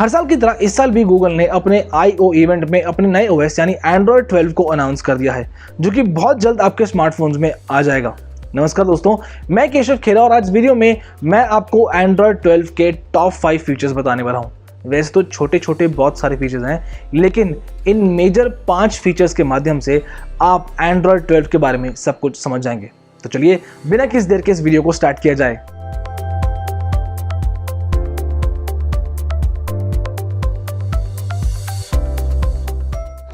हर साल की तरह इस साल भी गूगल ने अपने I/O इवेंट में अपने नए OS यानी Android 12 को अनाउंस कर दिया है, जो कि बहुत जल्द आपके स्मार्टफोन्स में आ जाएगा। नमस्कार दोस्तों, मैं केशव खेरा और आज वीडियो में मैं आपको Android 12 के टॉप 5 फीचर्स बताने वाला हूँ। वैसे तो छोटे छोटे बहुत सारे फीचर्स हैं, लेकिन इन मेजर 5 फीचर्स के माध्यम से आप Android 12 के बारे में सब कुछ समझ जाएंगे। तो चलिए बिना किसी देर के इस वीडियो को स्टार्ट किया जाए।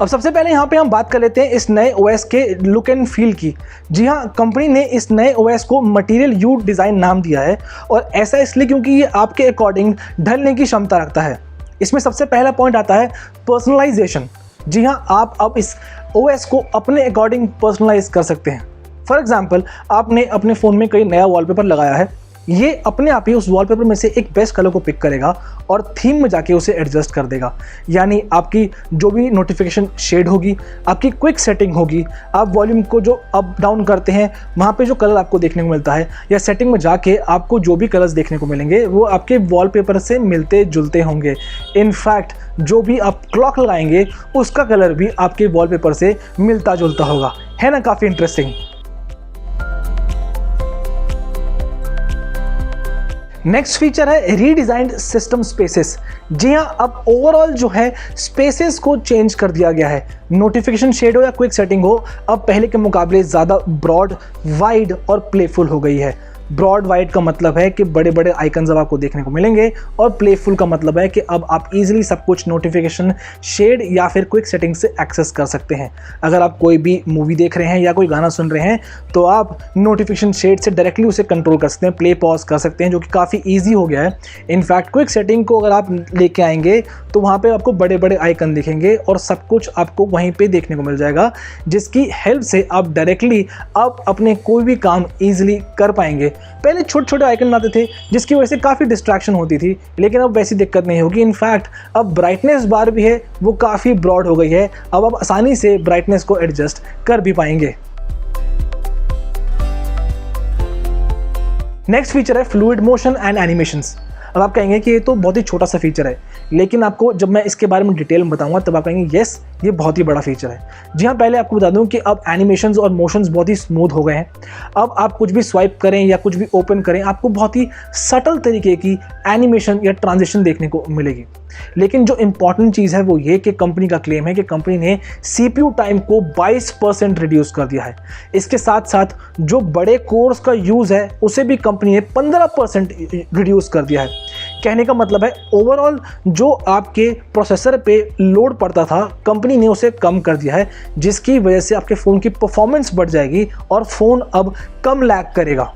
अब सबसे पहले यहाँ पे हम बात कर लेते हैं इस नए OS के लुक एंड फील की। जी हाँ, कंपनी ने इस नए OS को मटेरियल यू डिज़ाइन नाम दिया है और ऐसा इसलिए क्योंकि ये आपके अकॉर्डिंग ढलने की क्षमता रखता है। इसमें सबसे पहला पॉइंट आता है पर्सनलाइजेशन। जी हाँ, आप अब इस OS को अपने अकॉर्डिंग पर्सनलाइज कर सकते हैं। फॉर एग्जाम्पल, आपने अपने फ़ोन में कोई नया वॉलपेपर लगाया है, ये अपने आप ही उस वॉलपेपर में से एक बेस्ट कलर को पिक करेगा और थीम में जाके उसे एडजस्ट कर देगा। यानी आपकी जो भी नोटिफिकेशन शेड होगी, आपकी क्विक सेटिंग होगी, आप वॉल्यूम को जो अप डाउन करते हैं वहाँ पे जो कलर आपको देखने को मिलता है, या सेटिंग में जाके आपको जो भी कलर्स देखने को मिलेंगे वो आपके वॉलपेपर से मिलते जुलते होंगे। इनफैक्ट जो भी आप क्लॉक लगाएंगे उसका कलर भी आपके वॉलपेपर से मिलता जुलता होगा। है ना काफ़ी इंटरेस्टिंग। नेक्स्ट फीचर है रीडिजाइंड सिस्टम स्पेसेस। जी हाँ, अब ओवरऑल जो है स्पेसेस को चेंज कर दिया गया है। नोटिफिकेशन शेड हो या क्विक सेटिंग हो, अब पहले के मुकाबले ज़्यादा ब्रॉड, वाइड और प्लेफुल हो गई है। ब्रॉड वाइड का मतलब है कि बड़े बड़े आइकन्स अब आपको देखने को मिलेंगे, और प्लेफुल का मतलब है कि अब आप इजीली सब कुछ नोटिफिकेशन शेड या फिर क्विक सेटिंग से एक्सेस कर सकते हैं। अगर आप कोई भी मूवी देख रहे हैं या कोई गाना सुन रहे हैं तो आप नोटिफिकेशन शेड से डायरेक्टली उसे कंट्रोल कर सकते हैं, प्ले पॉज कर सकते हैं, जो कि काफ़ी ईजी हो गया है। इनफैक्ट क्विक सेटिंग को अगर आप लेके आएंगे तो वहाँ पर आपको बड़े बड़े आइकन दिखेंगे और सब कुछ आपको वहीं पर देखने को मिल जाएगा, जिसकी हेल्प से आप डायरेक्टली आप अपने कोई भी काम ईजिली कर पाएंगे। पहले छोटे छोटे आइकन आते थे जिसकी वजह से काफ़ी डिस्ट्रैक्शन होती थी, लेकिन अब वैसी दिक्कत नहीं होगी। इनफैक्ट अब ब्राइटनेस बार भी है वो काफ़ी ब्रॉड हो गई है, अब आप आसानी से ब्राइटनेस को एडजस्ट कर भी पाएंगे। नेक्स्ट फीचर है फ्लूइड मोशन एंड एनिमेशंस। अब आप कहेंगे कि ये तो बहुत ही छोटा सा फीचर है, लेकिन आपको जब मैं इसके बारे में डिटेल में बताऊंगा तब आप कहेंगे यस, ये बहुत ही बड़ा फीचर है। जी हाँ, पहले आपको बता दूं कि अब एनिमेशंस और मोशंस बहुत ही स्मूथ हो गए हैं। अब आप कुछ भी स्वाइप करें या कुछ भी ओपन करें, आपको बहुत ही सटल तरीके की एनिमेशन या ट्रांजिशन देखने को मिलेगी। लेकिन जो इंपॉर्टेंट चीज़ है वो ये कि कंपनी का क्लेम है कि कंपनी ने CPU टाइम को 22% रिड्यूस कर दिया है। इसके साथ साथ जो बड़े कोर्स का यूज़ है उसे भी कंपनी ने 15% रिड्यूस कर दिया है। कहने का मतलब है ओवरऑल जो आपके प्रोसेसर पे लोड पड़ता था, कंपनी ने उसे कम कर दिया है, जिसकी वजह से आपके फ़ोन की परफॉर्मेंस बढ़ जाएगी और फ़ोन अब कम लैग करेगा।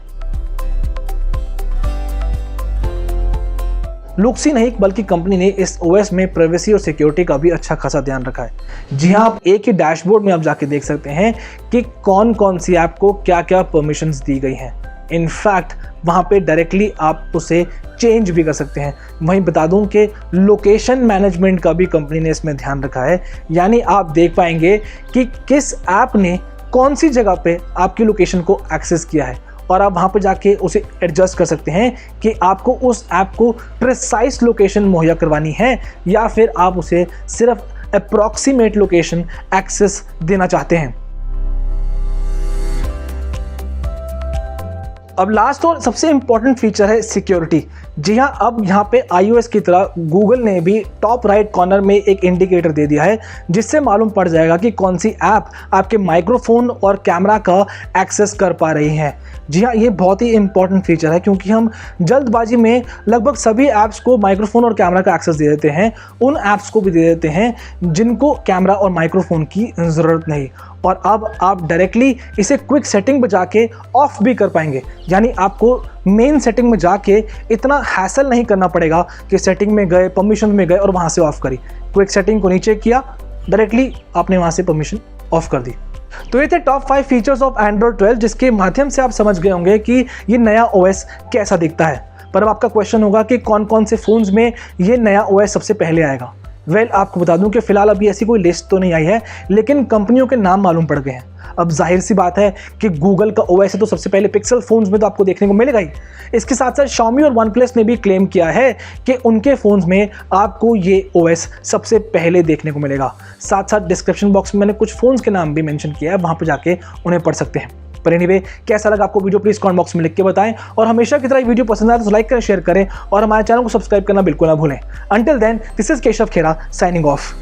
लुक्स ही नहीं बल्कि कंपनी ने इस OS में प्राइवेसी और सिक्योरिटी का भी अच्छा खासा ध्यान रखा है। जी हाँ, आप एक ही डैशबोर्ड में आप जाके देख सकते हैं कि कौन कौन सी ऐप को क्या क्या परमिशंस दी गई हैं। इनफैक्ट वहाँ पे डायरेक्टली आप उसे चेंज भी कर सकते हैं। वहीं बता दूं कि लोकेशन मैनेजमेंट का भी कंपनी ने इसमें ध्यान रखा है, यानी आप देख पाएंगे कि किस ऐप ने कौन सी जगह पे आपकी लोकेशन को एक्सेस किया है, और आप वहाँ पर जाके उसे एडजस्ट कर सकते हैं कि आपको उस ऐप को प्रिसाइज लोकेशन मुहैया करवानी है या फिर आप उसे सिर्फ अप्रॉक्सीमेट लोकेशन एक्सेस देना चाहते हैं। अब लास्ट और सबसे इंपॉर्टेंट फीचर है सिक्योरिटी। जी हाँ, अब यहाँ पे iOS की तरह गूगल ने भी टॉप राइट कॉर्नर में एक इंडिकेटर दे दिया है, जिससे मालूम पड़ जाएगा कि कौन सी ऐप आपके माइक्रोफोन और कैमरा का एक्सेस कर पा रही हैं। जी हाँ, ये बहुत ही इंपॉर्टेंट फीचर है क्योंकि हम जल्दबाजी में लगभग सभी ऐप्स को माइक्रोफोन और कैमरा का एक्सेस दे देते हैं, उन ऐप्स को भी दे देते हैं जिनको कैमरा और माइक्रोफोन की ज़रूरत नहीं। और अब आप डायरेक्टली इसे क्विक सेटिंग पर जाके ऑफ भी कर पाएंगे, यानी आपको मेन सेटिंग में जाके इतना हैसल नहीं करना पड़ेगा कि सेटिंग में गए, परमिशन में गए और वहाँ से ऑफ करी। क्विक सेटिंग को नीचे किया, डायरेक्टली आपने वहाँ से परमिशन ऑफ कर दी। तो ये थे टॉप 5 फीचर्स ऑफ Android 12, जिसके माध्यम से आप समझ गए होंगे कि ये नया OS कैसा दिखता है। पर अब आपका क्वेश्चन होगा कि कौन कौन से फ़ोन्स में ये नया OS सबसे पहले आएगा। आपको बता दूं कि फिलहाल अभी ऐसी कोई लिस्ट तो नहीं आई है, लेकिन कंपनियों के नाम मालूम पड़ गए हैं। अब जाहिर सी बात है कि गूगल का ओएस है तो सबसे पहले पिक्सल फोन्स में तो आपको देखने को मिलेगा ही। इसके साथ साथ Xiaomi और OnePlus ने भी क्लेम किया है कि उनके फोन्स में आपको ये ओएस सबसे पहले देखने को मिलेगा। साथ साथ डिस्क्रिप्शन बॉक्स में मैंने कुछ फोन्स के नाम भी मेंशन किया है, वहां पर जाके उन्हें पढ़ सकते हैं। पर एनीवे, कैसा लगा आपको वीडियो प्लीज कमेंट बॉक्स में लिख के बताएं, और हमेशा की तरह वीडियो पसंद आए तो लाइक करें, शेयर करें और हमारे चैनल को सब्सक्राइब करना बिल्कुल ना भूलें। Until then, this is Keshav Khera signing of.